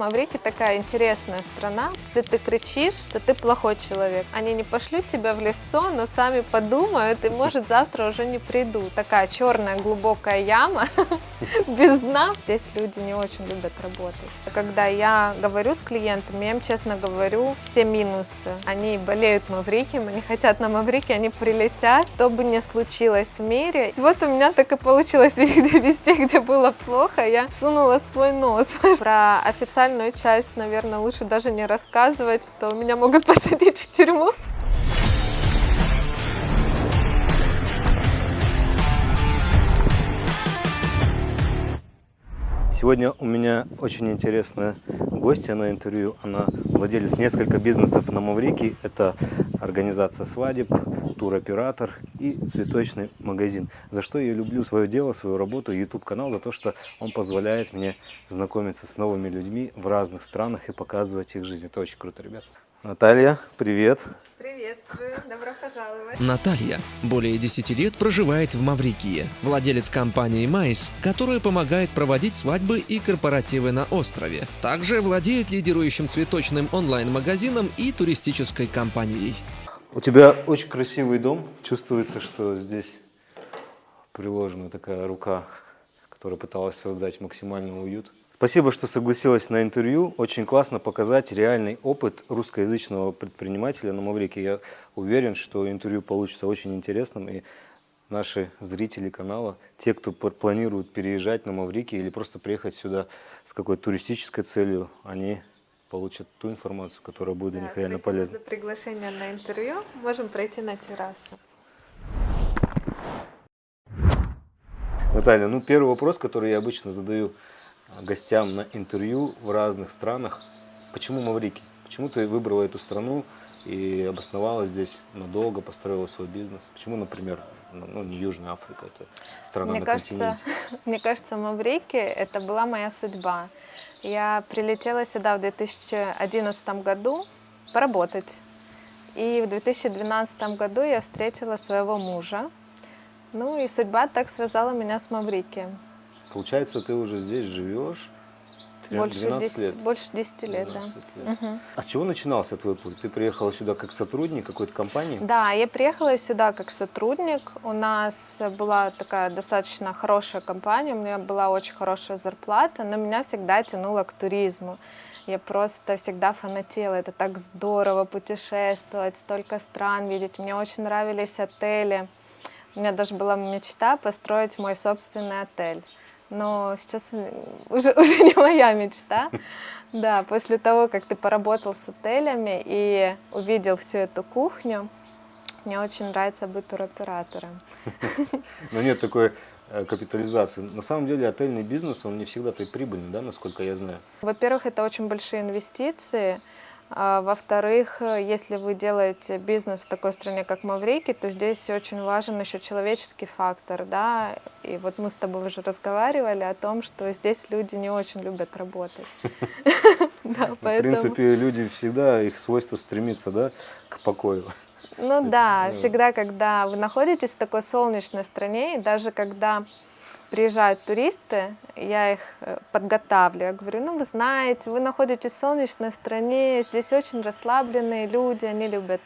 Маврикий такая интересная страна. Если ты кричишь, то ты плохой человек. Они не пошлют тебя в лесо, но сами подумают, и, может, завтра уже не придут. Такая черная глубокая яма без дна. Здесь люди не очень любят работать. Когда я говорю с клиентами, я им честно говорю все минусы. Они болеют Маврикием, они хотят на Маврикий, они прилетят, что бы ни случилось в мире. Вот у меня так и получилось везде, где было плохо, я сунула свой нос. Про официальную часть, наверное, лучше даже не рассказывать, то меня могут посадить в тюрьму. Сегодня у меня очень интересная гостья на интервью. Она владелец нескольких бизнесов на Маврикии. Это организация свадеб, туроператор и цветочный магазин. За что я люблю свое дело, свою работу, YouTube-канал, за то, что он позволяет мне знакомиться с новыми людьми в разных странах и показывать их жизнь. Это очень круто, ребят. Наталья, привет. Приветствую, добро пожаловать. Наталья более 10 лет проживает в Маврикии, владелец компании «Майс», которая помогает проводить свадьбы и корпоративы на острове. Также владеет лидирующим цветочным онлайн-магазином и туристической компанией. У тебя очень красивый дом. Чувствуется, что здесь приложена такая рука, которая пыталась создать максимальный уют. Спасибо, что согласилась на интервью. Очень классно показать реальный опыт русскоязычного предпринимателя на Маврикии. Я уверен, что интервью получится очень интересным. И наши зрители канала, те, кто планирует переезжать на Маврикий или просто приехать сюда с какой-то туристической целью, они получат ту информацию, которая будет для них реально полезна. Спасибо за приглашение на интервью. Можем пройти на террасу. Наталья, первый вопрос, который я обычно задаю гостям на интервью в разных странах. Почему Маврикий? Почему ты выбрала эту страну и обосновалась здесь надолго, построила свой бизнес? Почему, например, не Южная Африка, это страна на континенте? Мне кажется, Маврикий – это была моя судьба. Я прилетела сюда в 2011 году поработать. И в 2012 году я встретила своего мужа. И судьба так связала меня с Маврикием. Получается, ты уже здесь живешь Больше 12 лет? Больше 10 лет, 12 да. лет. Угу. А с чего начинался твой путь? Ты приехала сюда как сотрудник какой-то компании? Да, я приехала сюда как сотрудник. У нас была такая достаточно хорошая компания, у меня была очень хорошая зарплата, но меня всегда тянуло к туризму. Я просто всегда фанатела. Это так здорово путешествовать, столько стран видеть. Мне очень нравились отели. У меня даже была мечта построить мой собственный отель. Но сейчас уже не моя мечта. Да, после того, как ты поработал с отелями и увидел всю эту кухню, мне очень нравится быть туроператором. Но нет такой капитализации. На самом деле отельный бизнес, он не всегда так прибыльный, да, насколько я знаю. Во-первых, это очень большие инвестиции. Во-вторых, если вы делаете бизнес в такой стране, как Маврикий, то здесь очень важен еще человеческий фактор, да. И вот мы с тобой уже разговаривали о том, что здесь люди не очень любят работать. В принципе, люди всегда, их свойство стремиться, да, к покою. Да, всегда, когда вы находитесь в такой солнечной стране, и даже когда приезжают туристы, я их подготавливаю. Я говорю, вы знаете, вы находитесь в солнечной стране, здесь очень расслабленные люди, они любят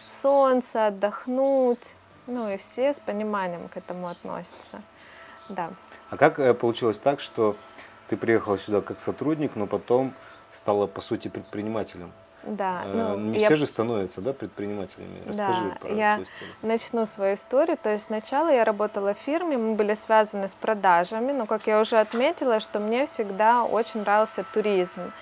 солнце, отдохнуть. И все с пониманием к этому относятся. Да. А как получилось так, что ты приехала сюда как сотрудник, но потом стала, по сути, предпринимателем? Да, все же становятся, да, предпринимателями. Расскажи про свою историю. Начну свою историю. То есть сначала я работала в фирме, мы были связаны с продажами, но, как я уже отметила, что мне всегда очень нравился туризм.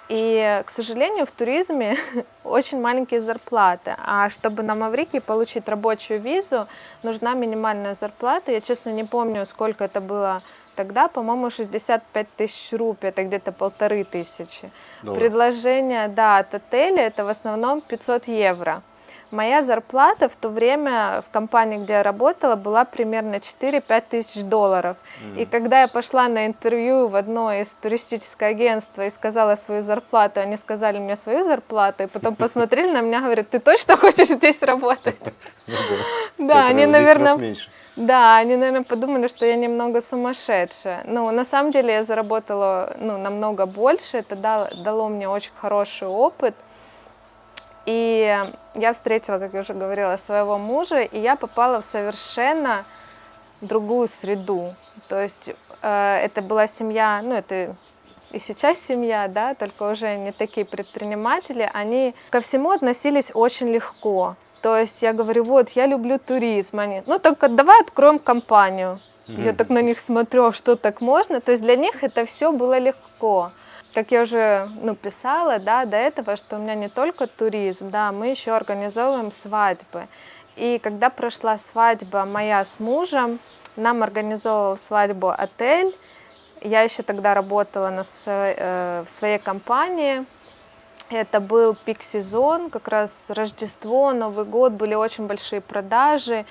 И, к сожалению, в туризме очень маленькие зарплаты. А чтобы на Маврикии получить рабочую визу, нужна минимальная зарплата. Я, честно, не помню, сколько это было тогда, по-моему, 65 тысяч рупий, это где-то 1500. Предложение, от отеля, это в основном 500 евро. Моя зарплата в то время в компании, где я работала, была примерно 4-5 тысяч долларов. И когда я пошла на интервью в одно из туристических агентств и сказала свою зарплату, они сказали мне свою зарплату, и потом посмотрели на меня и говорят, ты точно хочешь здесь работать? Да, они, в 10 раз наверное, меньше. да, они, наверное, подумали, что я немного сумасшедшая. Ну, на самом деле я заработала, ну, намного больше. Это дало мне очень хороший опыт. И я встретила, как я уже говорила, своего мужа, и я попала в совершенно другую среду. То есть это была семья, ну, это и сейчас семья, да, только уже не такие предприниматели, они ко всему относились очень легко. То есть я говорю, вот, я люблю туризм. Они, ну, только давай откроем компанию. Я так на них смотрю, а что так можно? То есть для них это все было легко. Как я уже писала, да, до этого, что у меня не только туризм, да, мы еще организовываем свадьбы. И когда прошла свадьба моя с мужем, нам организовывал свадьбу отель. Я еще тогда работала в своей компании. Это был пик-сезон, как раз Рождество, Новый год, были очень большие продажи.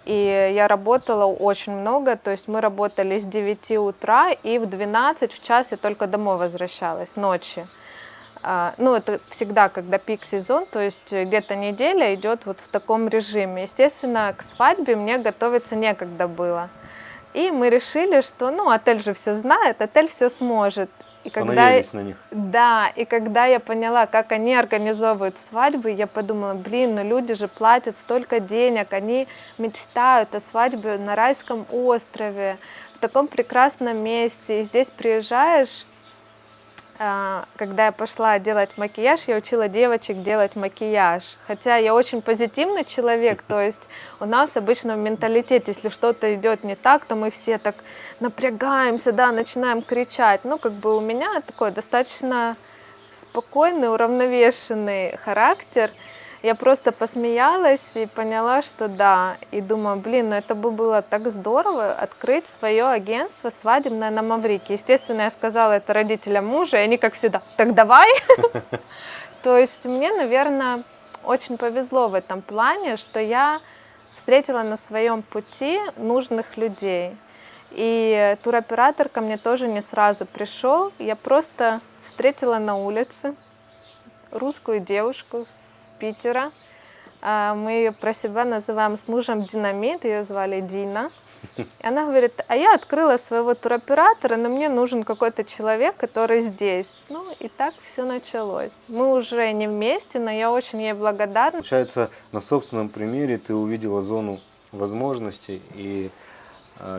И я работала очень много, то есть мы работали с 9 утра, и в 12, в час я только домой возвращалась, ночи. Ну, это всегда, когда пик-сезон, то есть где-то неделя идет вот в таком режиме. Естественно, к свадьбе мне готовиться некогда было. И мы решили, что, ну, отель же все знает, отель все сможет. И Понадеялись на них. Да, и когда я поняла, как они организовывают свадьбы, я подумала, блин, ну люди же платят столько денег, они мечтают о свадьбе на райском острове, в таком прекрасном месте. И здесь приезжаешь, когда я пошла делать макияж, я учила девочек делать макияж. Хотя я очень позитивный человек, то есть у нас обычно в менталитете, если что-то идет не так, то мы все так напрягаемся, да, начинаем кричать. Ну, как бы у меня такой достаточно спокойный, уравновешенный характер. Я просто посмеялась и поняла, что да. И думаю, блин, ну это бы было так здорово открыть свое агентство свадебное на Маврикии. Естественно, я сказала это родителям мужа, и они, как всегда, так давай. То есть мне, наверное, очень повезло в этом плане, что я встретила на своем пути нужных людей. И туроператор ко мне тоже не сразу пришел. Я просто встретила на улице русскую девушку с Питера. Мы ее про себя называем с мужем Динамит, ее звали Дина. И она говорит, а я открыла своего туроператора, но мне нужен какой-то человек, который здесь. Ну и так все началось. Мы уже не вместе, но я очень ей благодарна. Получается, на собственном примере ты увидела зону возможностей, и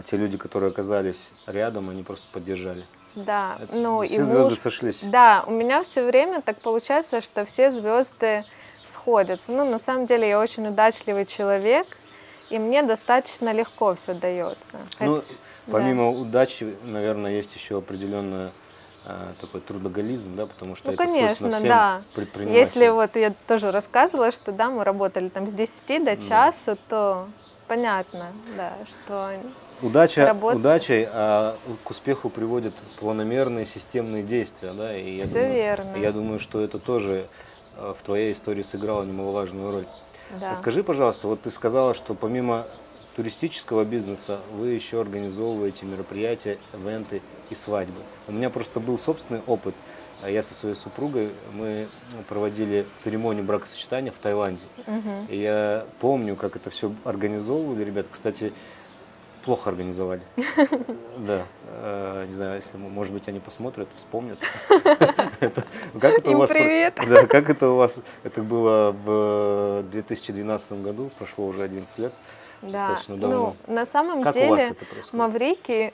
те люди, которые оказались рядом, они просто поддержали. Да, Это ну все и звезды муж... сошлись. Да, у меня все время так получается, что все звезды сходятся. Ну, на самом деле, я очень удачливый человек, и мне достаточно легко все дается. Ну, помимо удачи, наверное, есть еще определенный такой трудоголизм, да, потому что ну, это конечно, свойственно всем да. предпринимателям. Если вот я тоже рассказывала, что да, мы работали там с 10 до часу, то понятно, да, что Удачей, а к успеху приводят планомерные системные действия, да, и верно. я думаю, что это тоже в твоей истории сыграло немаловажную роль. Да. Скажи, пожалуйста, вот ты сказала, что помимо туристического бизнеса вы еще организовываете мероприятия, ивенты и свадьбы. У меня просто был собственный опыт. Я со своей супругой, мы проводили церемонию бракосочетания в Таиланде. И я помню, как это все организовывали. Ребята, кстати, плохо организовали. Да. Не знаю, если, может быть, они посмотрят, вспомнят. Им привет. Да, как это у вас, это было в 2012 году, прошло уже 11 лет. Да, Достаточно давно. ну, на самом Как у вас деле это происходит? Маврикий,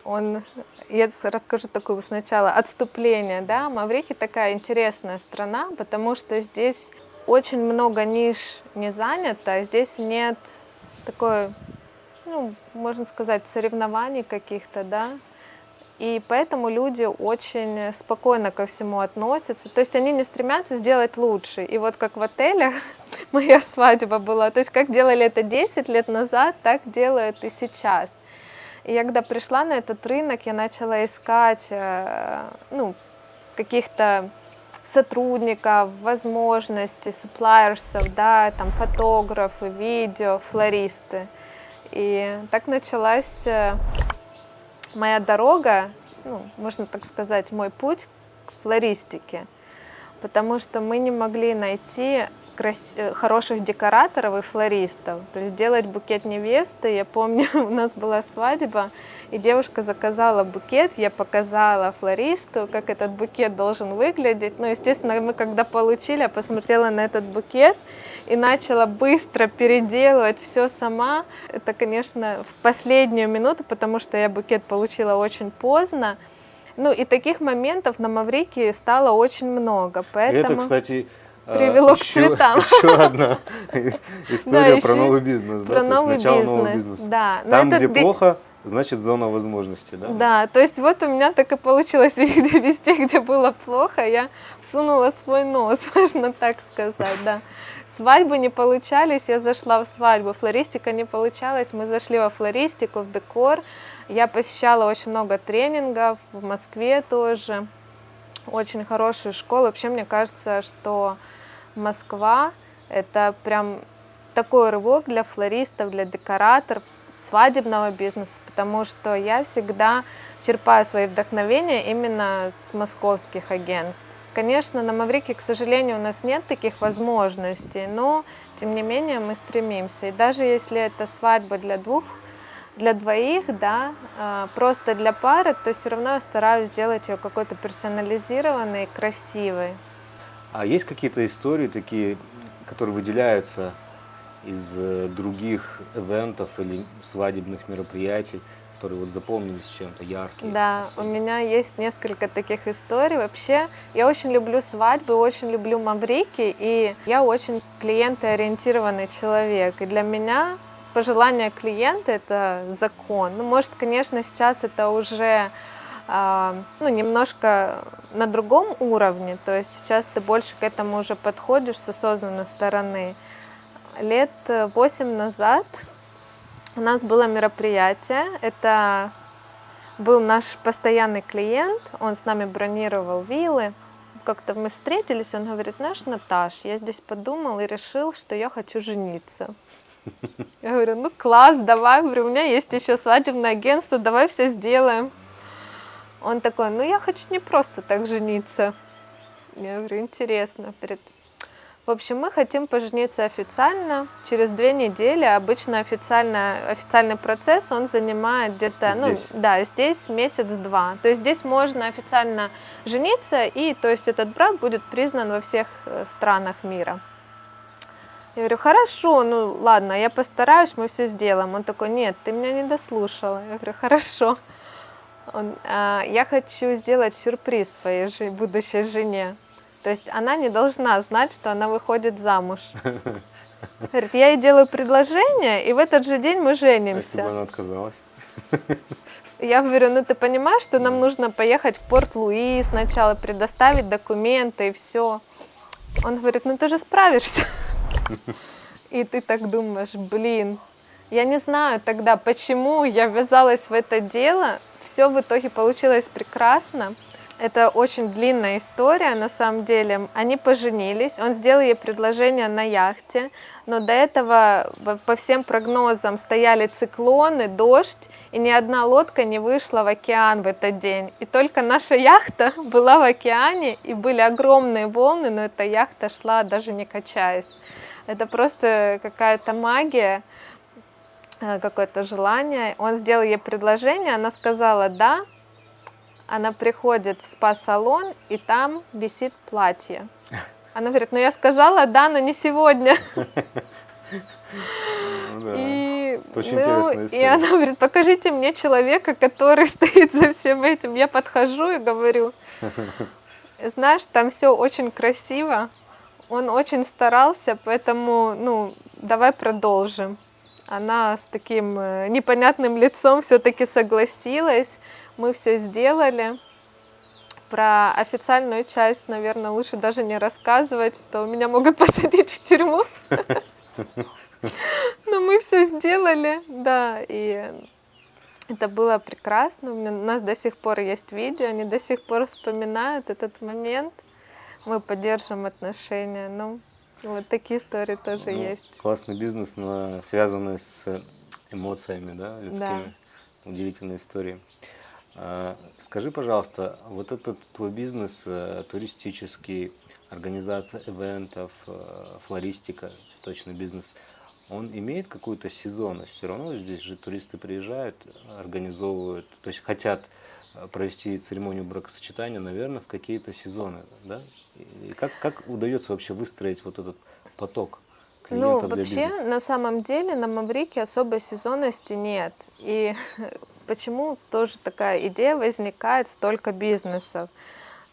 я расскажу такое сначала отступление, да, Маврикий такая интересная страна, потому что здесь очень много ниш не занято, здесь нет такой, ну, можно сказать, соревнований каких-то, да, и поэтому люди очень спокойно ко всему относятся. То есть они не стремятся сделать лучше. И вот как в отелях моя свадьба была. То есть как делали это 10 лет назад, так делают и сейчас. И я когда пришла на этот рынок, я начала искать каких-то сотрудников, возможностей, суплайерсов, да, там фотографы, видео, флористы. И так началась моя дорога, ну, можно так сказать, мой путь к флористике, потому что мы не могли найти хороших декораторов и флористов. То есть делать букет невесты. Я помню, у нас была свадьба, и девушка заказала букет, я показала флористу, как этот букет должен выглядеть. Ну, естественно, мы когда получили, я посмотрела на этот букет и начала быстро переделывать все сама. Это, конечно, в последнюю минуту, потому что я букет получила очень поздно. Ну и таких моментов на Маврикии стало очень много, И поэтому это, кстати, привело к цветам. еще одна история Да, про еще новый бизнес, да? про То есть новый начало нового бизнес. бизнеса. Да, но Там, этот где плохо, значит зона возможностей, да? Да, то есть вот у меня так и получилось везде, где было плохо, я всунула свой нос, можно так сказать, да. Свадьбы не получались, я зашла в свадьбу, флористика не получалась, мы зашли во флористику, в декор. Я посещала очень много тренингов, в Москве тоже, очень хорошую школу. Вообще, мне кажется, что Москва – это прям такой рывок для флористов, для декораторов, свадебного бизнеса, потому что я всегда черпаю свои вдохновения именно с московских агентств. Конечно, на Маврикии, к сожалению, у нас нет таких возможностей, но тем не менее мы стремимся. И даже если это свадьба для двоих, да, просто для пары, то все равно я стараюсь сделать ее какой-то персонализированной, красивой. А есть какие-то истории такие, которые выделяются из других ивентов или свадебных мероприятий, которые вот запомнились чем-то яркие? Да, у особенно? меня есть несколько таких историй. Вообще, я очень люблю свадьбы, очень люблю Маврикий, и я очень клиентоориентированный человек. И для меня пожелание клиента – это закон. Ну, может, конечно, сейчас это уже немножко на другом уровне, то есть сейчас ты больше к этому уже подходишь с осознанной стороны. Лет 8 назад у нас было мероприятие, это был наш постоянный клиент, он с нами бронировал виллы. Как-то мы встретились, он говорит: знаешь, Наташ, я здесь подумал и решил, что я хочу жениться. Я говорю: ну класс, давай, говорю, у меня есть еще свадебное агентство, давай все сделаем. Он такой: ну я хочу не просто так жениться. Я говорю: интересно. В общем, мы хотим пожениться официально через 2 недели. Обычно официальный процесс, он занимает где-то, здесь месяц-два. То есть здесь можно официально жениться, и то есть этот брак будет признан во всех странах мира. Я говорю: хорошо, ну ладно, я постараюсь, мы все сделаем. Он такой: нет, ты меня не дослушала. Я говорю: хорошо. Я хочу сделать сюрприз своей будущей жене. То есть она не должна знать, что она выходит замуж. Говорит: я ей делаю предложение, и в этот же день мы А если женимся. бы она отказалась? Я говорю: ну ты понимаешь, что нам нужно поехать в Порт-Луис сначала, предоставить документы и все. Он говорит: ну ты же справишься. И ты так думаешь: блин, я не знаю тогда, почему я ввязалась в это дело. Все в итоге получилось прекрасно. Это очень длинная история, на самом деле. Они поженились, он сделал ей предложение на яхте, но до этого по всем прогнозам стояли циклоны, дождь, и ни одна лодка не вышла в океан в этот день. И только наша яхта была в океане, и были огромные волны, но эта яхта шла, даже не качаясь. Это просто какая-то магия, какое-то желание. Он сделал ей предложение, она сказала «да». Она приходит в спа-салон, и там висит платье. Она говорит: ну я сказала «да», но не сегодня. И она говорит: покажите мне человека, который стоит за всем этим. Я подхожу и говорю: знаешь, там все очень красиво, он очень старался, поэтому, давай продолжим. Она с таким непонятным лицом все-таки согласилась. Мы все сделали. Про официальную часть, наверное, лучше даже не рассказывать, то меня могут посадить в тюрьму. Но мы все сделали, да, и это было прекрасно. У нас до сих пор есть видео, они до сих пор вспоминают этот момент. Мы поддерживаем отношения. Вот такие истории тоже есть. Классный бизнес, но связанный с эмоциями, да, людскими. Да. Удивительная история. Скажи, пожалуйста, вот этот твой бизнес туристический, организация ивентов, флористика, цветочный бизнес, он имеет какую-то сезонность? Все равно здесь же туристы приезжают, организовывают, то есть хотят провести церемонию бракосочетания, наверное, в какие-то сезоны, да? И как удается вообще выстроить вот этот поток Ну, клиентов для вообще, бизнеса? на самом деле, на Маврике особой сезонности нет. И почему тоже такая идея возникает, столько бизнесов.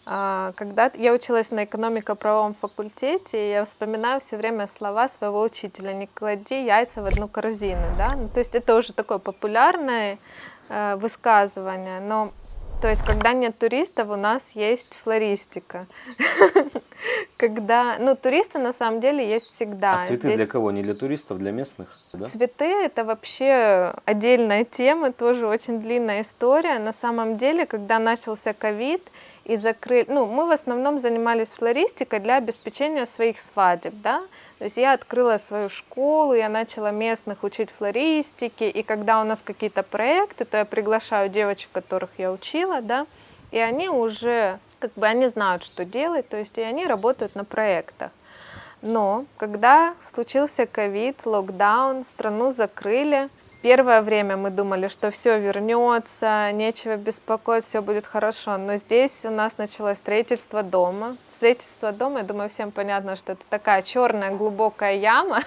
Когда я училась на экономико-правовом факультете, и я вспоминаю все время слова своего учителя: не клади яйца в одну корзину, да? Ну, то есть это уже такое популярное высказывание, но то есть когда нет туристов, у нас есть флористика. Когда, ну, туристы на самом деле есть всегда. А цветы для кого? Не для туристов, для местных, да? Цветы — это вообще отдельная тема, тоже очень длинная история. На самом деле, когда начался ковид и закрыли... Ну, мы в основном занимались флористикой для обеспечения своих свадеб, да. То есть я открыла свою школу, я начала местных учить флористике, и когда у нас какие-то проекты, то я приглашаю девочек, которых я учила, да, и они уже, как бы, они знают, что делать, то есть и они работают на проектах. Но когда случился ковид, локдаун, страну закрыли, первое время мы думали, что все вернется, нечего беспокоиться, все будет хорошо. Но здесь у нас началось строительство дома. Строительство дома, я думаю, всем понятно, что это такая черная глубокая яма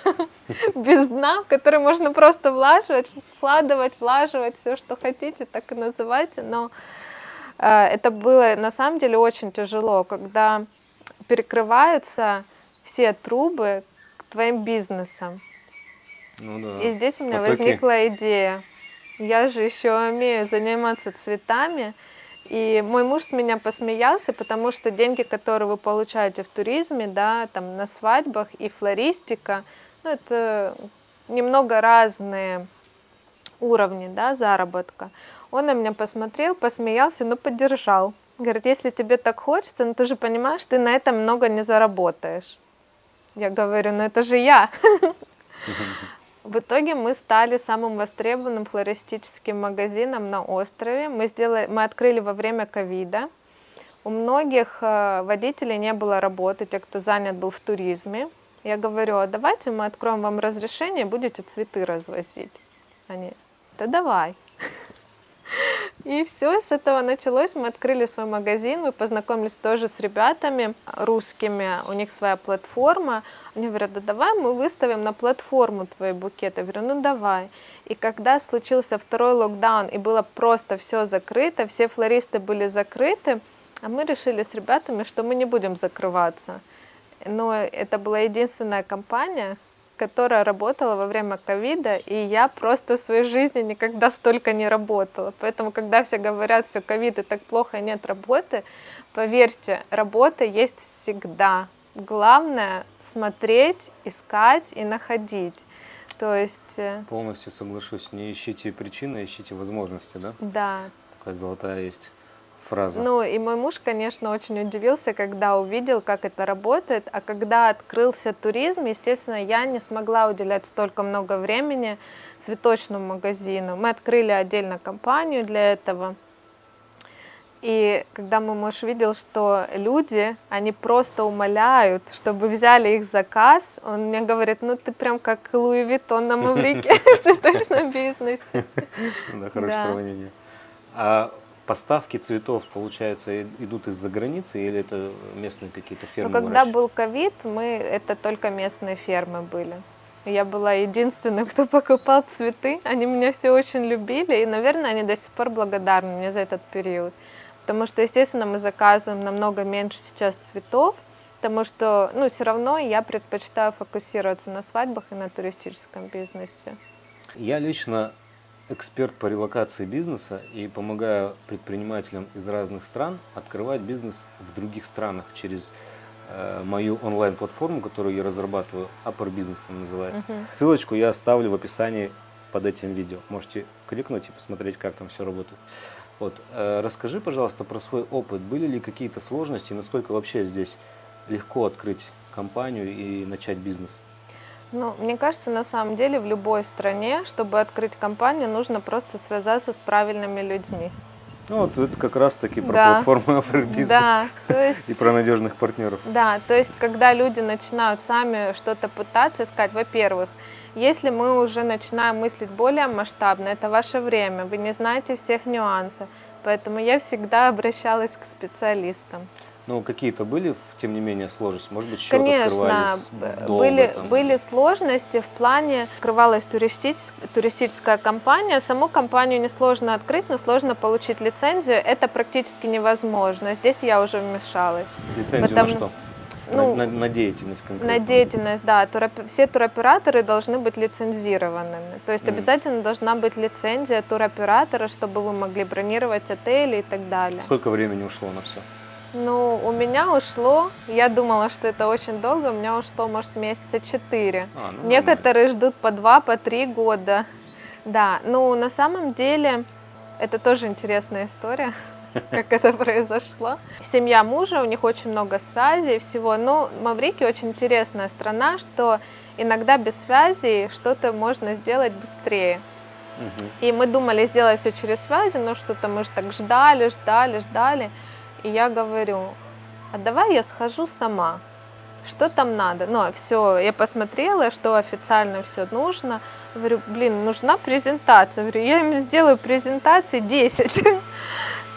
без дна, в которую можно просто влаживать все, что хотите, так и называйте. Но это было на самом деле очень тяжело, когда перекрываются все трубы к твоим бизнесам. Ну да. И здесь у меня Потоки. возникла идея. Я же еще умею заниматься цветами. И мой муж с меня посмеялся, потому что деньги, которые вы получаете в туризме, да, там на свадьбах и флористика, ну, это немного разные уровни, да, заработка. Он на меня посмотрел, посмеялся, но поддержал. Говорит: если тебе так хочется, ну ты же понимаешь, ты на этом много не заработаешь. Я говорю: ну это же я. В итоге мы стали самым востребованным флористическим магазином на острове. Мы открыли во время ковида. У многих водителей не было работы, те, кто занят был в туризме. Я говорю: а давайте мы откроем вам разрешение, будете цветы развозить. Они: да давай. И все, с этого началось. Мы открыли свой магазин, мы познакомились тоже с ребятами русскими, у них своя платформа. Они говорят: да давай мы выставим на платформу твои букеты. Я говорю: ну давай. И когда случился второй локдаун и было просто все закрыто, все флористы были закрыты, а мы решили с ребятами, что мы не будем закрываться. Но это была единственная компания, которая работала во время ковида, и я просто в своей жизни никогда столько не работала. Поэтому, когда все говорят: все, ковид и так плохо, нет работы, поверьте, работа есть всегда. Главное смотреть, искать и находить. То есть... Полностью соглашусь. Не ищите причины, ищите возможности, да? Да. Такая золотая есть фраза. Ну и мой муж, конечно, очень удивился, когда увидел, как это работает. А когда открылся туризм, естественно, я не смогла уделять столько много времени цветочному магазину. Мы открыли отдельно компанию для этого. И когда мой муж видел, что люди, они просто умоляют, чтобы взяли их заказ, он мне говорит: ну ты прям как Луи Виттон на Маврике в цветочном бизнесе. Да, хорошее сравнение. А поставки цветов, получается, идут из-за границы или это местные какие-то фермы? Но когда был ковид, это только местные фермы были. Я была единственной, кто покупал цветы. Они меня все очень любили, и, наверное, они до сих пор благодарны мне за этот период. Потому что, естественно, мы заказываем намного меньше сейчас цветов, потому что, ну, все равно я предпочитаю фокусироваться на свадьбах и на туристическом бизнесе. Я лично эксперт по релокации бизнеса и помогаю предпринимателям из разных стран открывать бизнес в других странах через мою онлайн-платформу, которую я разрабатываю, Upper Business называется. Ссылочку я оставлю в описании под этим видео. Можете кликнуть и посмотреть, как там все работает. Вот. Расскажи, пожалуйста, про свой опыт. Были ли какие-то сложности, насколько вообще здесь легко открыть компанию и начать бизнес? Ну, мне кажется, на самом деле в любой стране, чтобы открыть компанию, нужно просто связаться с правильными людьми. Ну, вот это как раз-таки про Да. платформу Афробизнес Да, то есть, и про надежных партнеров. да, то есть, когда люди начинают сами что-то пытаться искать, во-первых, если мы уже начинаем мыслить более масштабно, это ваше время, вы не знаете всех нюансов, поэтому я всегда обращалась к специалистам. Ну, какие-то были, тем не менее, сложности? Может быть, счет Конечно, открывались долго? были сложности в плане, открывалась туристическая компания, саму компанию несложно открыть, но сложно получить лицензию, это практически невозможно. Здесь я уже вмешалась. Лицензию Потому- на что? ну, на деятельность конкретно? На деятельность, да, все туроператоры должны быть лицензированными. То есть Мгм. обязательно должна быть лицензия туроператора, чтобы вы могли бронировать отели и так далее. Сколько времени ушло на все? Ну, у меня ушло, я думала, что это очень долго, у меня ушло, может, месяца 4. Ну, Некоторые ждут по 2, по 3 года. Да, ну, на самом деле, это тоже интересная история, как это произошло. Семья мужа, у них очень много связей и всего. Но Маврикий очень интересная страна, что иногда без связей что-то можно сделать быстрее. Мгм. И мы думали сделать все через связи, но что-то мы же так ждали. И я говорю, а давай я схожу сама, что там надо? Ну, все, я посмотрела, что официально все нужно. Говорю, блин, нужна презентация. Говорю, я им сделаю презентации 10.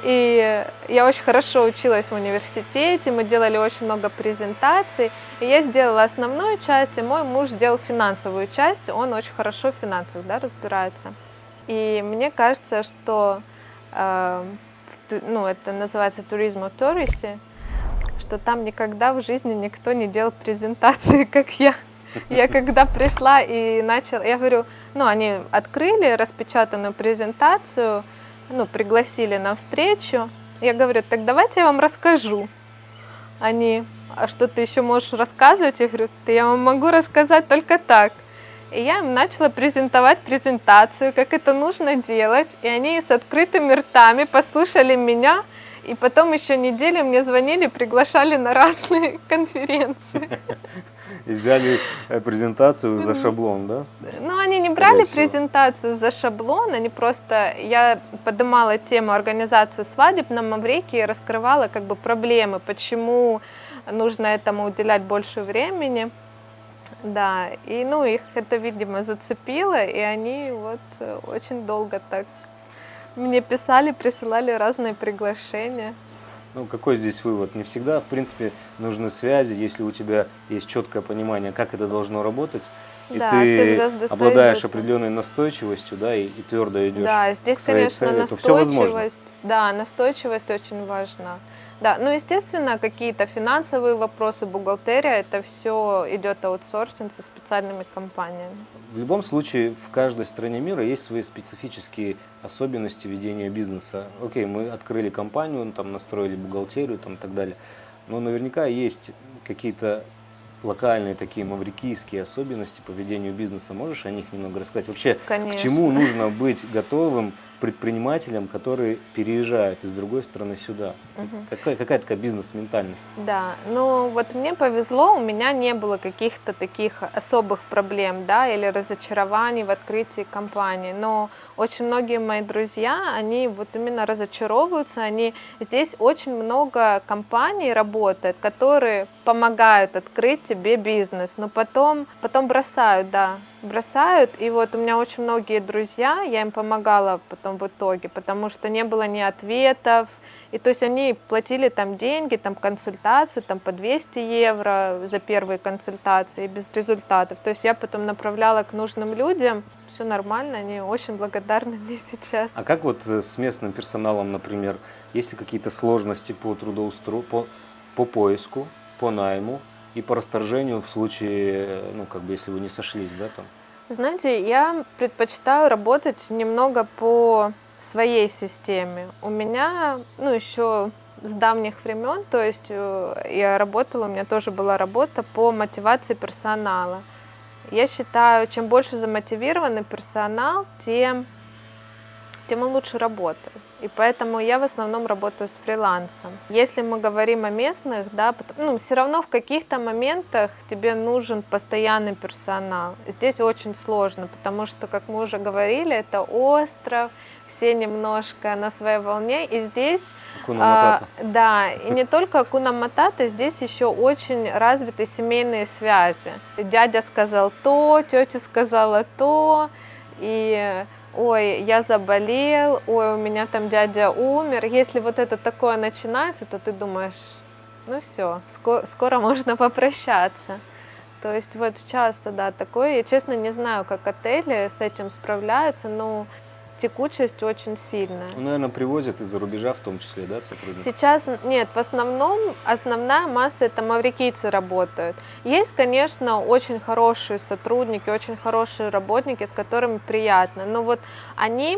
И я очень хорошо училась в университете, мы делали очень много презентаций. И я сделала основную часть, и мой муж сделал финансовую часть. Он очень хорошо в финансах, да, разбирается. И мне кажется, что это называется Tourism Authority, что там никогда в жизни никто не делал презентации, как я. Я когда пришла и начала, я говорю, они открыли распечатанную презентацию, пригласили на встречу. Я говорю, так давайте я вам расскажу. Они, а что ты еще можешь рассказывать? Я говорю, да я вам могу рассказать только так. И я им начала презентовать презентацию, как это нужно делать. И они с открытыми ртами послушали меня. И потом еще неделю мне звонили, приглашали на разные конференции. И взяли презентацию за шаблон, да? Ну, они не брали всего. презентацию за шаблон, они просто... Я поднимала тему организации свадеб на Маврикии, раскрывала как бы проблемы, почему нужно этому уделять больше времени. Да, и их это, видимо, зацепило, и они вот очень долго так мне писали, присылали разные приглашения. Ну, какой здесь вывод? Не всегда, в принципе, нужны связи, если у тебя есть четкое понимание, как это должно работать, и Да, все ты звезды обладаешь сойдутся. определенной настойчивостью, да, и твердо идешь Да, здесь, к своей конечно, цели, то все возможно. настойчивость. Да, настойчивость очень важна. Да, ну, естественно, какие-то финансовые вопросы, бухгалтерия, это все идет аутсорсинг со специальными компаниями. В любом случае, в каждой стране мира есть свои специфические особенности ведения бизнеса. Окей, мы открыли компанию, там настроили бухгалтерию, там и так далее, но наверняка есть какие-то локальные такие маврикийские особенности по ведению бизнеса. Можешь о них немного рассказать? Вообще, Конечно. к чему нужно быть готовым предпринимателям, которые переезжают из другой страны сюда? Какая такая бизнес-ментальность? Да, ну вот мне повезло, у меня не было каких-то таких особых проблем, да, или разочарований в открытии компании, но очень многие мои друзья, они вот именно разочаровываются, здесь очень много компаний работает, которые помогают открыть тебе бизнес, но потом бросают, да, и вот у меня очень многие друзья, я им помогала потом в итоге, потому что не было ни ответов, и то есть они платили там деньги, там консультацию, там по 200 евро за первые консультации без результатов. То есть я потом направляла к нужным людям, все нормально, они очень благодарны мне сейчас. А как вот с местным персоналом, например, есть ли какие-то сложности по по поиску, по найму и по расторжению в случае, если вы не сошлись, да, там? Знаете, я предпочитаю работать немного по своей системе. У меня, еще с давних времен, то есть я работала, у меня тоже была работа по мотивации персонала. Я считаю, чем больше замотивированный персонал, тем тем он лучше работает. И поэтому я в основном работаю с фрилансом. Если мы говорим о местных, да, все равно в каких-то моментах тебе нужен постоянный персонал. Здесь очень сложно, потому что, как мы уже говорили, это остров, все немножко на своей волне. И здесь, да, и не только Акуна Матата, здесь еще очень развиты семейные связи. Дядя сказал то, тетя сказала то, и ой, я заболел, ой, у меня там дядя умер. Если вот это такое начинается, то ты думаешь, ну все, скоро можно попрощаться. То есть вот часто, да, такое. Я, честно, не знаю, как отели с этим справляются, но текучесть очень сильная. Ну, наверное, привозят из-за рубежа в том числе, да, сотрудников? Сейчас нет, в основном основная масса это маврикийцы работают. Есть, конечно, очень хорошие сотрудники, очень хорошие работники, с которыми приятно, но вот они,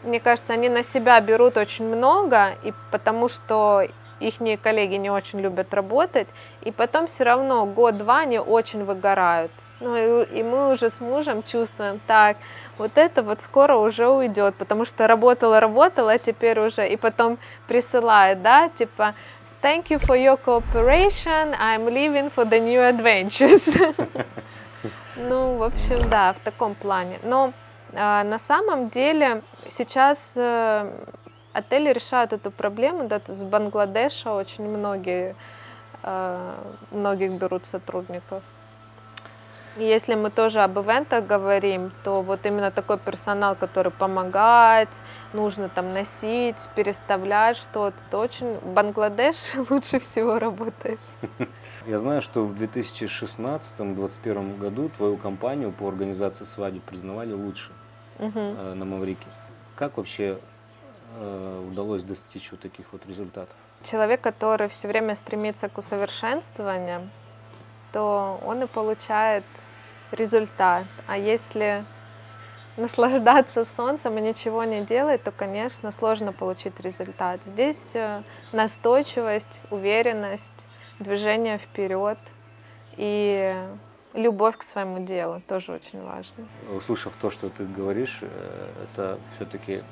мне кажется, они на себя берут очень много, и потому что их коллеги не очень любят работать, и потом все равно год-два они очень выгорают. Ну и мы уже с мужем чувствуем, так, вот это вот скоро уже уйдет, потому что работала, а теперь уже, и потом присылает, да, типа, thank you for your cooperation, I'm leaving for the new adventures. Ну, в общем, да, в таком плане. Но на самом деле сейчас отели решают эту проблему, да, с Бангладеша очень многих берут сотрудников. Если мы тоже об ивентах говорим, то вот именно такой персонал, который помогает, нужно там носить, переставлять что-то, то очень Бангладеш лучше всего работает. Я знаю, что в 2016-2021 году твою компанию по организации свадеб признавали лучше на Маврикии. Как вообще удалось достичь вот таких вот результатов? Человек, который все время стремится к усовершенствованию, то он и получает результат. А если наслаждаться солнцем и ничего не делать, то, конечно, сложно получить результат. Здесь настойчивость, уверенность, движение вперед и любовь к своему делу тоже очень важно. Услышав то, что ты говоришь, это все-таки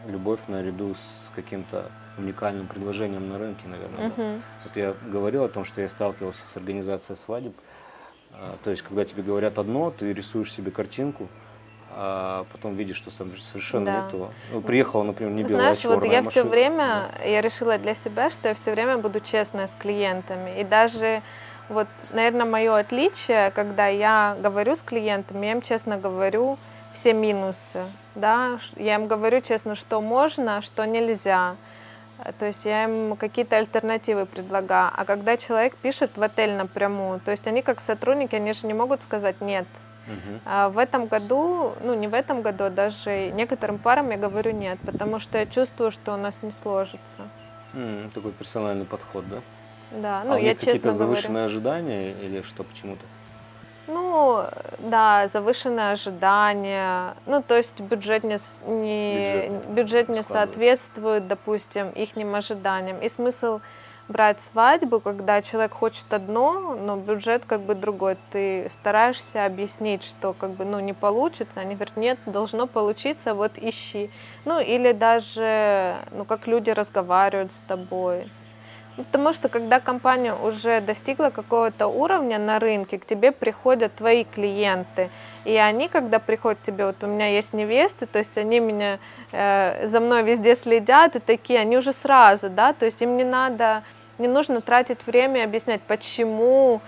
любовь наряду с каким-то уникальным предложением на рынке, наверное. Да? Вот я говорил о том, что я сталкивался с организацией свадеб. То есть, когда тебе говорят одно, ты рисуешь себе картинку, а потом видишь, что совершенно не то. Ну, приехала, например, не белая, знаешь, черная вот я машина. все время, я решила для себя, что я все время буду честная с клиентами. И даже вот, наверное, мое отличие, когда я говорю с клиентами, я им честно говорю все минусы, да, я им говорю честно, что можно, что нельзя. То есть я им какие-то альтернативы предлагаю. А когда человек пишет в отель напрямую, то есть они как сотрудники, они же не могут сказать нет. А в этом году, ну не в этом году, а даже некоторым парам я говорю нет, потому что я чувствую, что у нас не сложится. Такой персональный подход, да? Да, ну я честно честно говорю. Завышенные говорю. ожидания или что, почему-то? Ну, да, завышенные ожидания, ну, то есть бюджет не соответствует, допустим, ихним ожиданиям. И смысл брать свадьбу, когда человек хочет одно, но бюджет как бы другой. Ты стараешься объяснить, что как бы, ну, не получится. Они говорят, нет, должно получиться, вот ищи. Ну, или даже, ну, как люди разговаривают с тобой. Потому что когда компания уже достигла какого-то уровня на рынке, к тебе приходят твои клиенты. И они, когда приходят к тебе, вот у меня есть невесты, то есть они меня, за мной везде следят, и такие, они уже сразу, да, то есть им не нужно тратить время объяснять, почему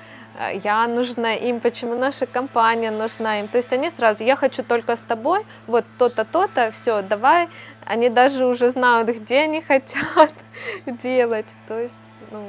я нужна им, почему наша компания нужна им. То есть они сразу, я хочу только с тобой, вот то-то, то-то, все, давай. Они даже уже знают, где они хотят делать. То есть, ну,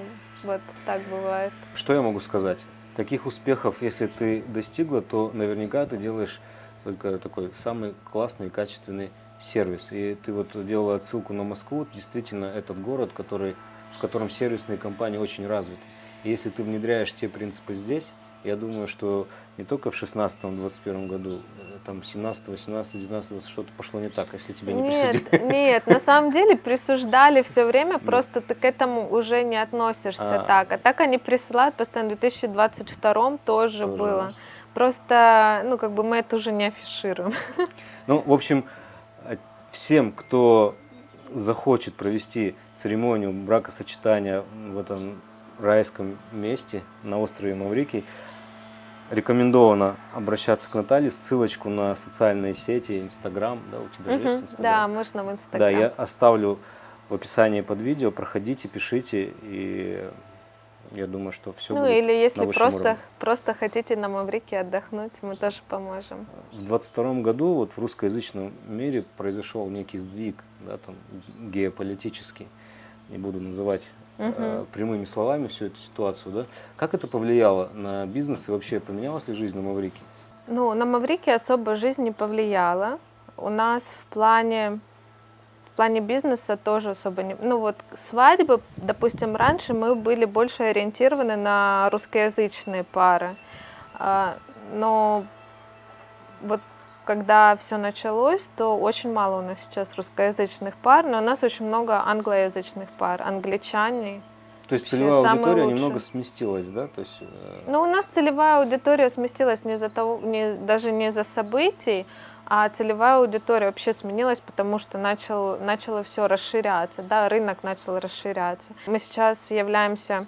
вот так бывает. Что я могу сказать? Таких успехов, если ты достигла, то наверняка ты делаешь только такой самый классный и качественный сервис. И ты вот делала отсылку на Москву. Действительно, этот город, в котором сервисные компании очень развиты. И если ты внедряешь те принципы здесь, я думаю, что не только в 16-21 году, там 17, 18, 19, 20 что-то пошло не так, если тебе не присудили. Нет, на самом деле присуждали все время, просто ты к этому уже не относишься так. А так они присылают постоянно, в 2022 тоже было. Просто, ну, как бы мы это уже не афишируем. Ну, в общем, всем, кто захочет провести церемонию бракосочетания в этом райском месте на острове Маврикий, рекомендовано обращаться к Наталье. Ссылочку на социальные сети, Инстаграм, да, у тебя же есть Да, Инстаграм? можно в Да, Инстаграм. я оставлю в описании под видео, проходите, пишите, и я думаю, что все Ну будет или на если высшем уровне. просто хотите на Маврике отдохнуть, мы тоже поможем. В 22 году вот в русскоязычном мире произошел некий сдвиг, да, там, геополитический, не буду называть прямыми словами всю эту ситуацию, да. Как это повлияло на бизнес и вообще поменялась ли жизнь на Маврике? Ну, на Маврике особо жизнь не повлияла. У нас в плане бизнеса тоже особо не... Ну вот свадьбы, допустим, раньше мы были больше ориентированы на русскоязычные пары. Но вот когда все началось, то очень мало у нас сейчас русскоязычных пар, но у нас очень много англоязычных пар, англичане. То есть Вообще целевая самые аудитория лучшие. немного сместилась, да? То есть, Ну, у нас целевая аудитория сместилась даже не из-за событий, а целевая аудитория вообще сменилась, потому что начало все расширяться, да, рынок начал расширяться. Мы сейчас являемся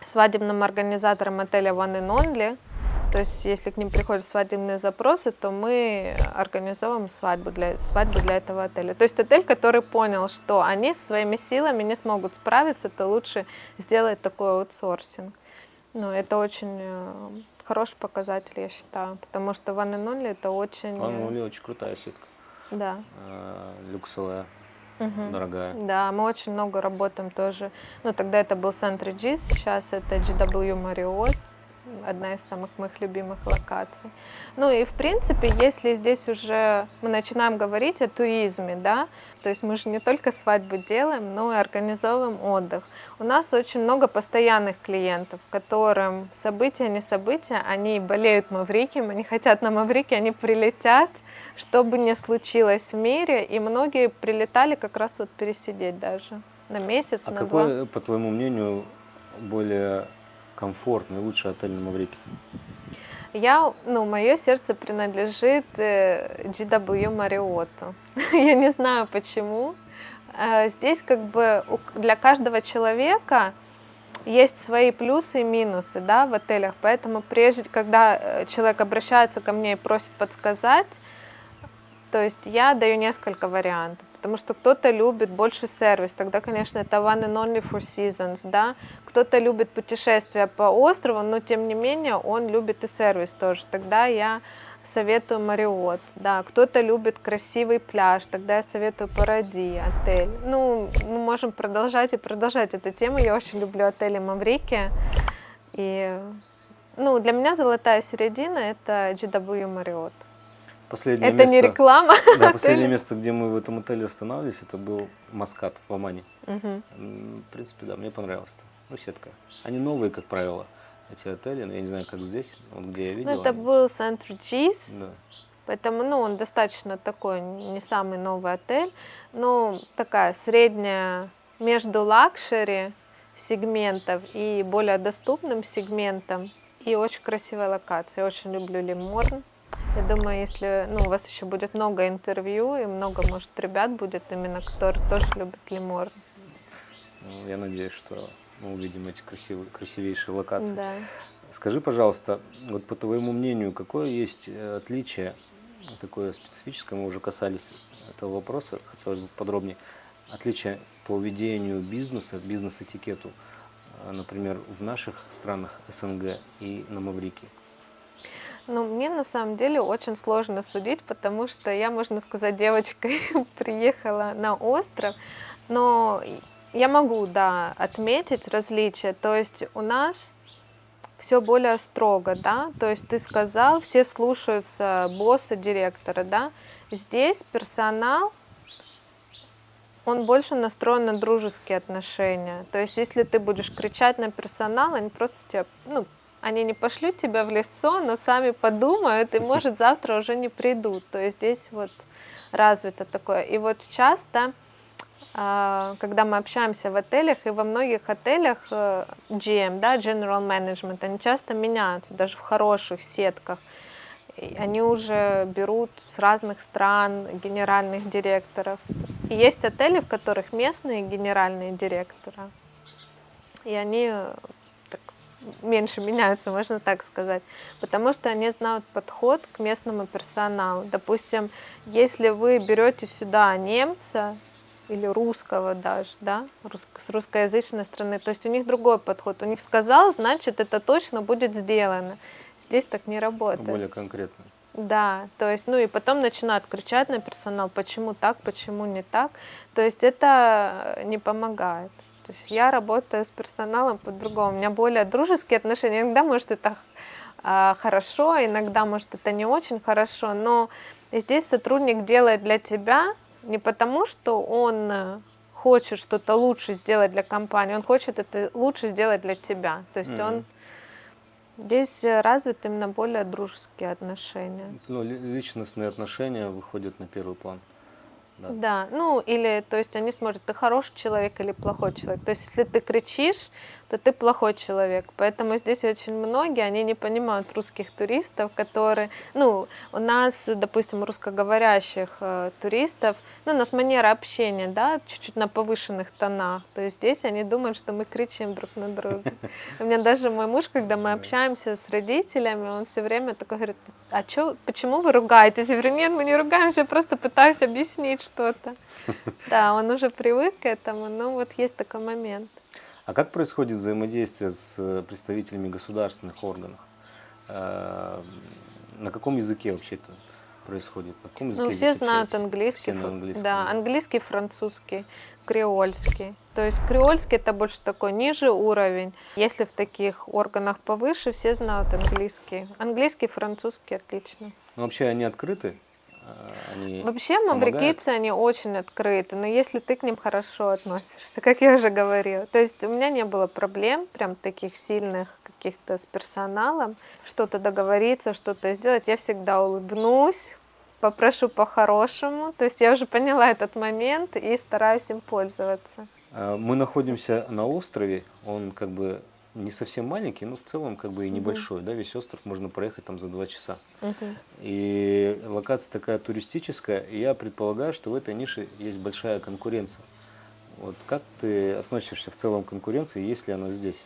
свадебным организатором отеля One and Only. То есть, если к ним приходят свадебные запросы, то мы организовываем свадьбу для этого отеля. То есть отель, который понял, что они своими силами не смогут справиться, то лучше сделать такой аутсорсинг. Ну, это очень хороший показатель, я считаю, потому что One and Only это очень... One and Only очень крутая сетка, Да. люксовая, дорогая. Да, мы очень много работаем тоже. Ну, тогда это был St. Regis, сейчас это GW Marriott, одна из самых моих любимых локаций. Ну и в принципе, если здесь уже мы начинаем говорить о туризме, да, то есть мы же не только свадьбу делаем, но и организовываем отдых. У нас очень много постоянных клиентов, которым события, не события, они болеют Маврикием, они хотят на Маврике, они прилетят, что бы ни случилось в мире, и многие прилетали как раз вот пересидеть даже на месяц, А на какой, два. по твоему мнению, более комфортный, лучший отель на Маврике? Мое сердце принадлежит GW Marriott. Я не знаю почему. Здесь как бы для каждого человека есть свои плюсы и минусы, да, в отелях. Поэтому когда человек обращается ко мне и просит подсказать, то есть я даю несколько вариантов. Потому что кто-то любит больше сервис, тогда, конечно, это One and Only Four Seasons, да. Кто-то любит путешествия по острову, но тем не менее он любит и сервис тоже, тогда я советую Marriott, да. Кто-то любит красивый пляж, тогда я советую Paradis отель. Ну, мы можем продолжать и продолжать эту тему, я очень люблю отели Маврикия. И, для меня золотая середина – это GW Marriott. Последнее Это место, не реклама. Да, последнее место, где мы в этом отеле останавливались, это был Маскат в Омане. В принципе, да, мне понравилось. Ну, сетка. Они новые, как правило, эти отели, но я не знаю, как здесь, вот где я видел. Это был St. Regis, да. поэтому, он достаточно такой, не самый новый отель, но такая средняя между лакшери сегментов и более доступным сегментом, и очень красивая локация. Я очень люблю Лиморн. Я думаю, если у вас еще будет много интервью, и много, может, ребят будет именно, которые тоже любят Лиморн. Я надеюсь, что мы увидим эти красивейшие локации. Да. Скажи, пожалуйста, вот по твоему мнению, какое есть отличие, такое специфическое, мы уже касались этого вопроса, хотелось бы подробнее, отличие по ведению бизнеса, бизнес-этикету, например, в наших странах СНГ и на Маврике? Мне на самом деле очень сложно судить, потому что я, можно сказать, девочкой приехала на остров, но я могу, да, отметить различия. То есть у нас все более строго, да, то есть ты сказал, все слушаются босса, директора, да. Здесь персонал, он больше настроен на дружеские отношения. То есть если ты будешь кричать на персонал, они просто тебя, они не пошлют тебя в лицо, но сами подумают, и, может, завтра уже не придут. То есть здесь вот развито такое. И вот часто, когда мы общаемся в отелях, и во многих отелях GM, да, General Management, они часто меняются, даже в хороших сетках. И они уже берут с разных стран генеральных директоров. И есть отели, в которых местные генеральные директоры, и они так меньше меняются, можно так сказать, потому что они знают подход к местному персоналу. Допустим, если вы берете сюда немца или русского даже, да, с русскоязычной страны, то есть у них другой подход. У них сказал, значит, это точно будет сделано. Здесь так не работает. Более конкретно. Да, то есть, ну и потом начинают кричать на персонал, почему так, почему не так. То есть это не помогает. То есть я работаю с персоналом по-другому. У меня более дружеские отношения. Иногда, может, это хорошо, иногда, может, это не очень хорошо, но здесь сотрудник делает для тебя не потому, что он хочет что-то лучше сделать для компании, он хочет это лучше сделать для тебя. То есть он здесь развит именно более дружеские отношения. Ну, личностные отношения выходят на первый план. Да. Да, ну или, то есть они смотрят, ты хороший человек или плохой человек. То есть если ты кричишь, то ты плохой человек. Поэтому здесь очень многие, они не понимают русских туристов, которые, ну, у нас, допустим, русскоговорящих туристов, ну, у нас манера общения, да, чуть-чуть на повышенных тонах. То есть здесь они думают, что мы кричим друг на друга. У меня даже мой муж, когда мы общаемся с родителями, он все время такой говорит, а чё, почему вы ругаетесь? Я говорю, нет, мы не ругаемся, я просто пытаюсь объяснить что-то. Да, он уже привык к этому, но вот есть такой момент. А как происходит взаимодействие с представителями государственных органов? На каком языке вообще это происходит? На каком языке Ну, все здесь знают общаются? английский, Все на английском, да, английский, французский, креольский. То есть креольский это больше такой ниже уровень. Если в таких органах повыше, все знают английский. Английский, французский отлично. Ну, вообще они открыты? Они Вообще помогают? маврикийцы, они очень открыты, но если ты к ним хорошо относишься, как я уже говорила. То есть у меня не было проблем, прям таких сильных каких-то с персоналом, что-то договориться, что-то сделать. Я всегда улыбнусь, попрошу по-хорошему. То есть я уже поняла этот момент и стараюсь им пользоваться. Мы находимся на острове, он как бы не совсем маленький, но в целом как бы и небольшой, да, весь остров можно проехать там за 2 часа. И локация такая туристическая, и я предполагаю, что в этой нише есть большая конкуренция. Вот как ты относишься в целом к конкуренции, есть ли она здесь?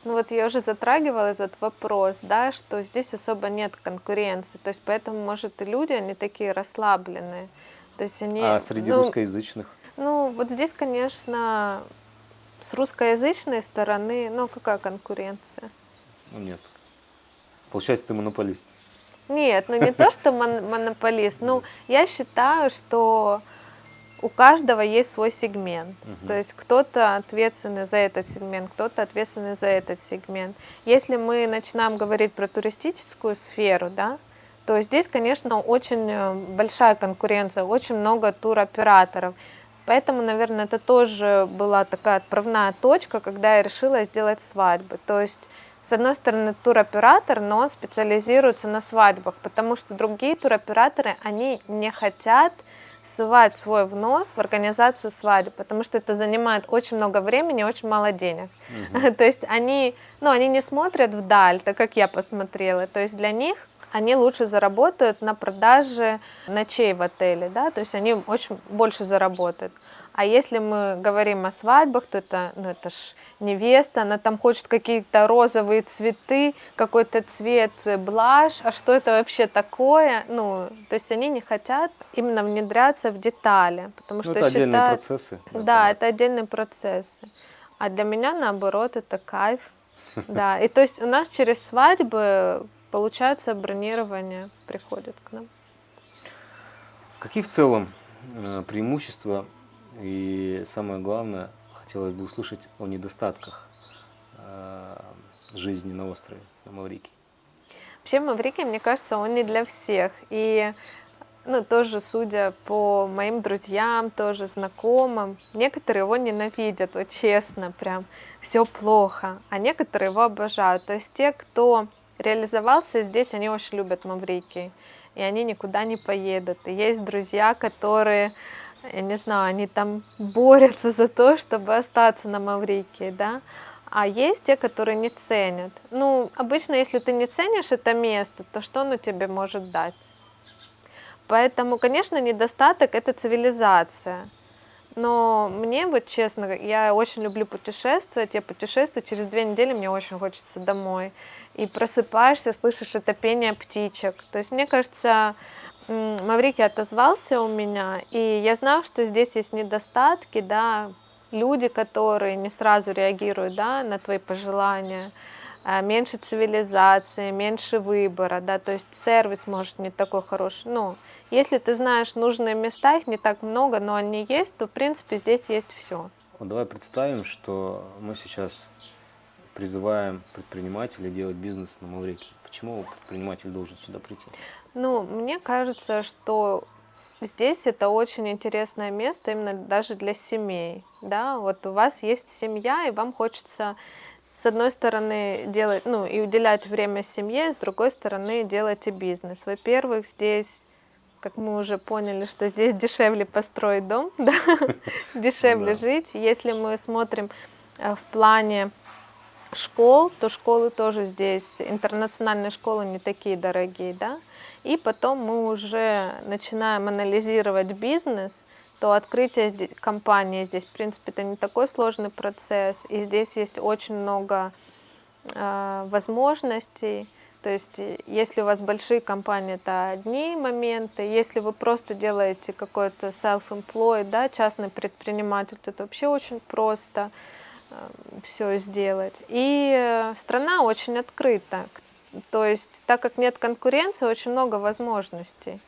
Ну вот я уже затрагивала этот вопрос, да, что здесь особо нет конкуренции, то есть поэтому, может, и люди, они такие расслабленные. То есть они, А среди русскоязычных? Ну, вот здесь, конечно, с русскоязычной стороны, ну, какая конкуренция? Ну, нет. Получается, ты монополист. Нет, ну не то, что монополист. Ну, я считаю, что у каждого есть свой сегмент. То есть кто-то ответственный за этот сегмент, кто-то ответственный за этот сегмент. Если мы начинаем говорить про туристическую сферу, да, то здесь, конечно, очень большая конкуренция, очень много туроператоров. Поэтому, наверное, это тоже была такая отправная точка, когда я решила сделать свадьбы. То есть, с одной стороны, туроператор, но он специализируется на свадьбах, потому что другие туроператоры, они не хотят ссылать свой внос в организацию свадьбы, потому что это занимает очень много времени, очень мало денег. То есть они не смотрят вдаль, так как я посмотрела. То есть для них они лучше заработают на продаже ночей в отеле, да, то есть они очень больше заработают. А если мы говорим о свадьбах, то это ж невеста, она там хочет какие-то розовые цветы, какой-то цвет блаш, а что это вообще такое? Ну, то есть они не хотят именно внедряться в детали, потому что это отдельные считают, процессы. да, это отдельные процессы. А для меня, наоборот, это кайф. Да, и то есть у нас через свадьбы, получается, бронирование приходит к нам. Какие в целом преимущества и, самое главное, хотелось бы услышать о недостатках жизни на острове, на Маврикии? Вообще Маврикий, мне кажется, он не для всех. И тоже, судя по моим друзьям, тоже знакомым, некоторые его ненавидят, вот честно, прям все плохо, а некоторые его обожают. То есть те, кто реализовался здесь, они очень любят Маврикий, и они никуда не поедут. И есть друзья, которые, я не знаю, они там борются за то, чтобы остаться на Маврикии, да. А есть те, которые не ценят. Ну, обычно, если ты не ценишь это место, то что оно тебе может дать? Поэтому, конечно, недостаток — это цивилизация. Но мне вот честно, я очень люблю путешествовать. Я путешествую, через 2 недели мне очень хочется домой. И просыпаешься, слышишь это пение птичек. То есть, мне кажется, Маврикий отозвался у меня, и я знаю, что здесь есть недостатки, да, люди, которые не сразу реагируют, да, на твои пожелания, меньше цивилизации, меньше выбора, да, то есть сервис может не такой хороший. Ну, если ты знаешь нужные места, их не так много, но они есть, то в принципе здесь есть все. Вот давай представим, что мы сейчас призываем предпринимателей делать бизнес на Маврикии. Почему предприниматель должен сюда прийти? Ну, мне кажется, что здесь это очень интересное место именно даже для семей, да, вот у вас есть семья, и вам хочется с одной стороны делать, ну, и уделять время семье, с другой стороны делать и бизнес. Во-первых, здесь, как мы уже поняли, что здесь дешевле построить дом, да, дешевле Да. жить. Если мы смотрим в плане школ, то школы тоже здесь, интернациональные школы не такие дорогие, да. И потом мы уже начинаем анализировать бизнес, то открытие компании здесь, в принципе, это не такой сложный процесс, и здесь есть очень много возможностей. То есть, если у вас большие компании, это одни моменты. Если вы просто делаете какой-то self-employed, да, частный предприниматель, то это вообще очень просто все сделать. И страна очень открыта. То есть, так как нет конкуренции, очень много возможностей.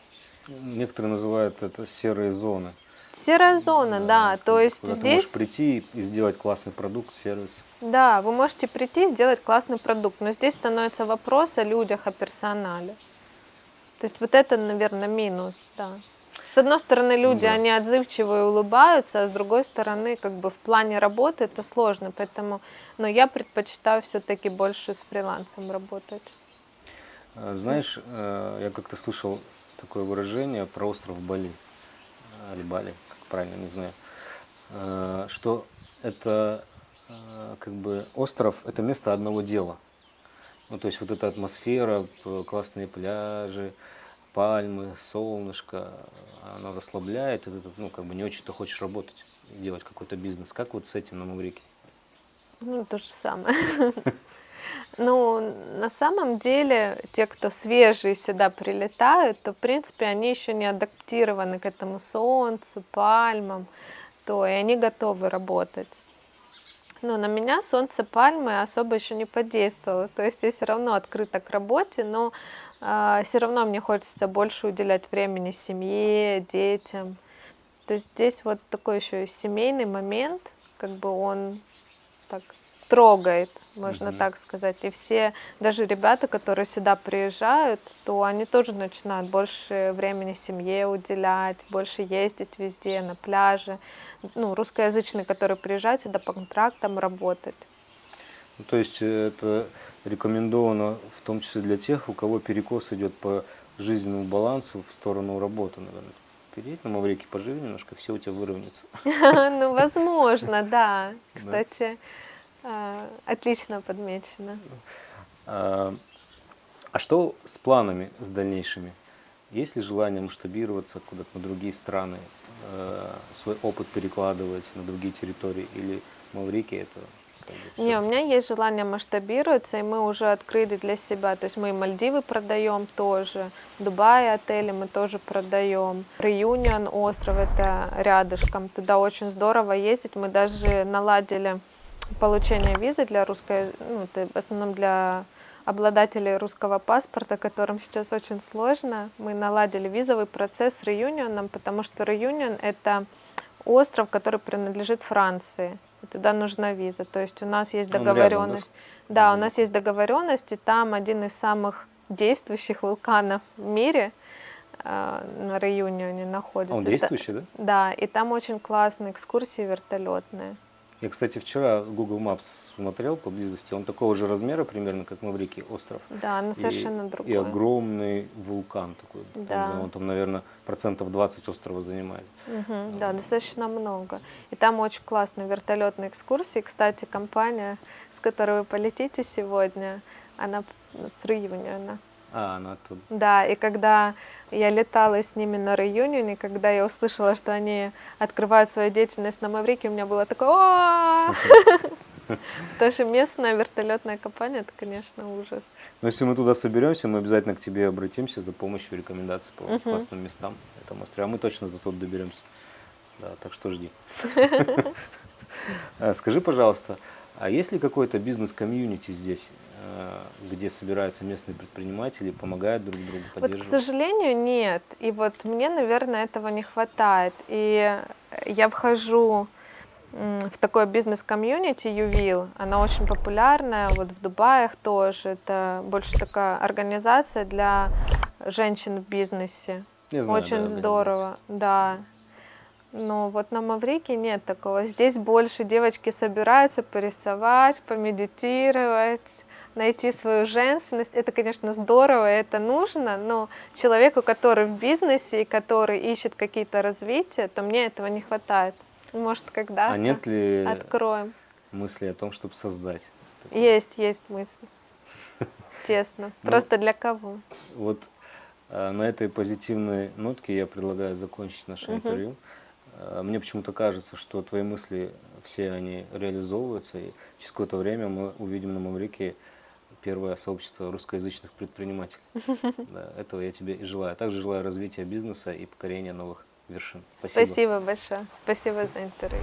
Некоторые называют это серые зоны. Серая зона, да. То есть Куда ты можешь здесь, прийти и сделать классный продукт, сервис. да, вы можете прийти и сделать классный продукт, но здесь становится вопрос о людях, о персонале. То есть вот это, наверное, минус, да. С одной стороны, люди, Да. они отзывчивые, улыбаются, а с другой стороны, как бы в плане работы это сложно, поэтому, но я предпочитаю все-таки больше с фрилансом работать. Знаешь, я как-то слышал такое выражение про остров Бали, или Бали, как правильно, не знаю, что это как бы остров, это место одного дела. Ну, то есть вот эта атмосфера, классные пляжи, пальмы, солнышко, она расслабляет, и ты, ну, как бы не очень-то хочешь работать, делать какой-то бизнес. Как вот с этим на Маврике? Ну, то же самое. Ну, на самом деле, те, кто свежие сюда прилетают, то, в принципе, они еще не адаптированы к этому солнцу, пальмам, то и они готовы работать. Но на меня солнце, пальмы особо еще не подействовало. То есть я все равно открыта к работе, но все равно мне хочется больше уделять времени семье, детям. То есть здесь вот такой еще и семейный момент, как бы он так трогает, можно Мгм. так сказать. И все, даже ребята, которые сюда приезжают, то они тоже начинают больше времени семье уделять, больше ездить везде, на пляже. Ну, русскоязычные, которые приезжают сюда по контрактам работать. Ну, то есть это рекомендовано в том числе для тех, у кого перекос идет по жизненному балансу в сторону работы, наверное. Переедь на Маврикий, поживи немножко, все у тебя выровняется. Ну, возможно, да. Да. Кстати, отлично подмечено. А что с планами, с дальнейшими? Есть ли желание масштабироваться куда-то на другие страны, свой опыт перекладывать на другие территории? Или Маврикий это как бы Не, у всё? меня есть желание масштабироваться, и мы уже открыли для себя. То есть мы и Мальдивы продаем тоже, Дубай отели мы тоже продаем. Реюнион остров это рядышком, туда очень здорово ездить. Мы даже наладили получение визы для русской, ну, это в основном для обладателей русского паспорта, которым сейчас очень сложно. Мы наладили визовый процесс с Реюнионом, потому что Реюнион это остров, который принадлежит Франции. И туда нужна виза. То есть у нас есть Он рядом, да, договоренность. Да, у нас есть договоренность, и там один из самых действующих вулканов в мире на Реюнионе находится. Он действующий, да? Да, и там очень классные экскурсии вертолетные. Я, кстати, вчера Google Maps смотрел поблизости, он такого же размера примерно, как Маврикий остров. Да, но совершенно И другой. огромный вулкан такой. Да. Он там, наверное, 20% острова занимает. Да, достаточно много. И там очень классные вертолетные экскурсии. Кстати, компания, с которой вы полетите сегодня, она с Реюниона. Она тут. Да, и когда я летала с ними на Реюнионе, когда я услышала, что они открывают свою деятельность на Маврике, у меня было такое «О!». Потому что местная вертолетная компания, это, конечно, ужас. Но если мы туда соберемся, мы обязательно к тебе обратимся за помощью рекомендаций по классным местам этого острова. А мы точно до туда доберемся. Да, так что жди. Скажи, пожалуйста, а есть ли какой-то бизнес-комьюнити здесь, где собираются местные предприниматели, помогают друг другу, Вот, к поддерживают? сожалению, нет. И вот мне, наверное, этого не хватает. И я вхожу в такое бизнес-комьюнити Ювил. Она очень популярная, вот в Дубаях тоже. Это больше такая организация для женщин в бизнесе. Я знаю, Очень да, здорово, да. Но вот на Маврике нет такого. Здесь больше девочки собираются порисовать, помедитировать, найти свою женственность. Это, конечно, здорово, это нужно, но человеку, который в бизнесе и который ищет какие-то развития, то мне этого не хватает. Может, когда-то А нет ли откроем. мысли о том, чтобы создать? Есть мысли. Честно. Ну, Просто для кого? Вот на этой позитивной нотке я предлагаю закончить наше интервью. Мне почему-то кажется, что твои мысли, все они реализовываются, и через какое-то время мы увидим на Маврике первое сообщество русскоязычных предпринимателей. Да, этого я тебе и желаю. Также желаю развития бизнеса и покорения новых вершин. Спасибо. Спасибо большое. Спасибо за интервью.